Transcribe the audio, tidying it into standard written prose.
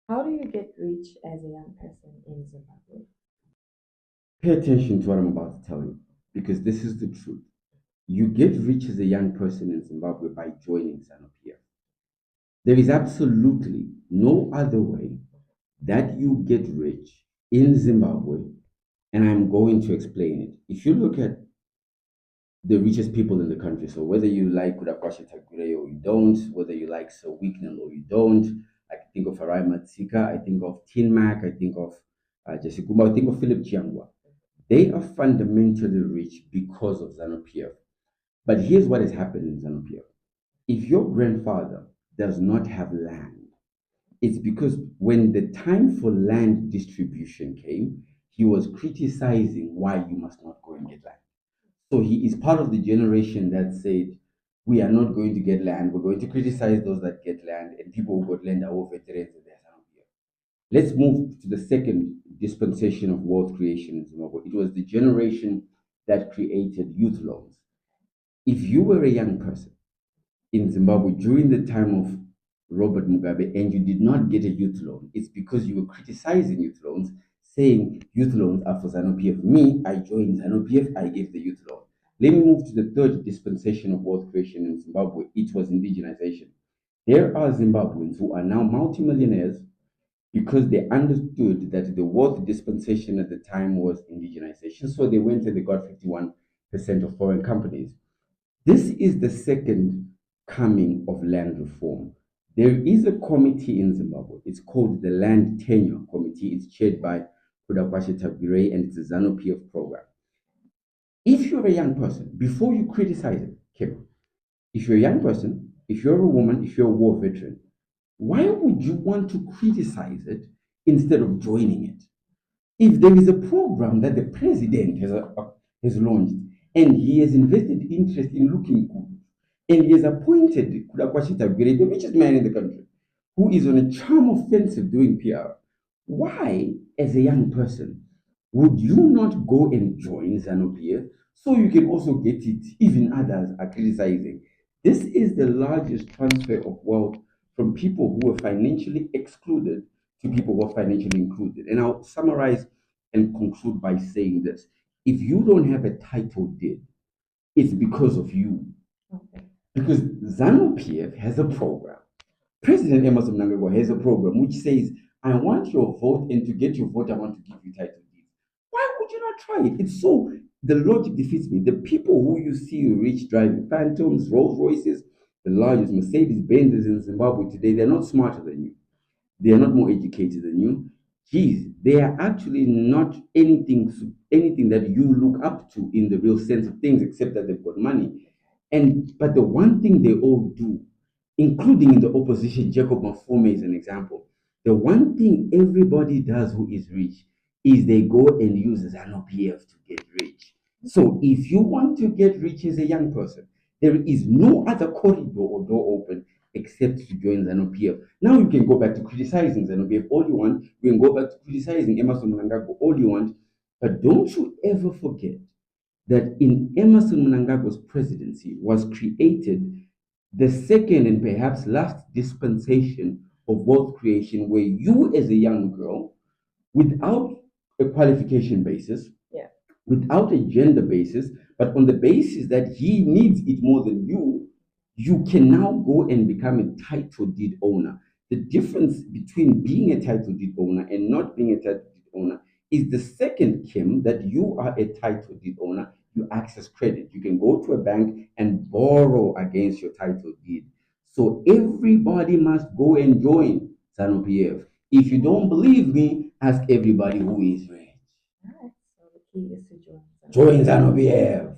How do you get rich as a young person in Zimbabwe? Pay attention to what I'm about to tell you, because this is the truth. You get rich as a young person in Zimbabwe by joining Zanopia. There is absolutely no other way that you get rich in Zimbabwe, and I'm going to explain it. If you look at the richest people in the country, so whether you like Kudakwashe Tagure or you don't, whether you like Sir Wicknell or you don't, I think of Harai Matsika, I think of Tin Mac, I think of Jesse Kumba, I think of Philip Chiangwa. They are fundamentally rich because of ZANU-PF. But here's what has happened in ZANU-PF. If your grandfather does not have land, it's because when the time for land distribution came, he was criticizing why you must not go and get land. So he is part of the generation that said, we are not going to get land, we're going to criticize those that get land, and people who got land are all veterans and they're ZANU-PF. Let's move to the second dispensation of wealth creation in Zimbabwe. It was the generation that created youth loans. If you were a young person in Zimbabwe during the time of Robert Mugabe and you did not get a youth loan, it's because you were criticizing youth loans, saying youth loans are for ZANU-PF. Me, I joined ZANU-PF, I gave the youth loan. Let me move to the third dispensation of wealth creation in Zimbabwe. It was indigenization. There are Zimbabweans who are now multimillionaires because they understood that the wealth dispensation at the time was indigenization. So they went and they got 51% of foreign companies. This is the second coming of land reform. There is a committee in Zimbabwe. It's called the Land Tenure Committee. It's chaired by Kudakwashe Tabire and it's a ZANU-PF program. If you're a young person, before you criticize it, Kim, if you're a young person, if you're a woman, if you're a war veteran, why would you want to criticize it instead of joining it? If there is a program that the president has launched and he has invested interest in looking good, and he has appointed Kudakwashe Tabire, the richest man in the country, who is on a charm offensive doing PR, why, as a young person, would you not go and join ZANU-PF so you can also get it? Even others are criticizing. This is the largest transfer of wealth from people who were financially excluded to people who are financially included. And I'll summarize and conclude by saying this. If you don't have a title deed, it's because of you. Okay. Because ZANU-PF has a program. President Emerson Mnangagwa has a program which says, I want your vote, and to get your vote, I want to give you title deeds. Why would you not try it? It's so, the logic defeats me. The people who you see rich driving Phantoms, Rolls Royces, the largest Mercedes Benzes in Zimbabwe today, they're not smarter than you. They are not more educated than you. Geez, they are actually not anything that you look up to in the real sense of things, except that they've got money. And but the one thing they all do, including in the opposition, Jacob Mafome is an example. The one thing everybody does who is rich is they go and use ZANU-PF to get rich. So if you want to get rich as a young person, there is no other corridor or door open except to join ZANU-PF. Now you can go back to criticizing ZANU-PF all you want. You can go back to criticizing Emerson Mnangagwa all you want. But don't you ever forget that in Emerson Mnangagwa's presidency was created the second and perhaps last dispensation of wealth creation where you as a young girl, without a qualification basis, Yeah. without a gender basis, but on the basis that he needs it more than you can now go and become a title deed owner. The difference between being a title deed owner and not being a title deed owner is the second, Kim, that you are a title deed owner, you access credit. You can go to a bank and borrow against your title deed. So everybody must go and join ZANU-PF. If you don't believe me, ask everybody who is rich. Alright. So the key is to join. Join ZANU-PF.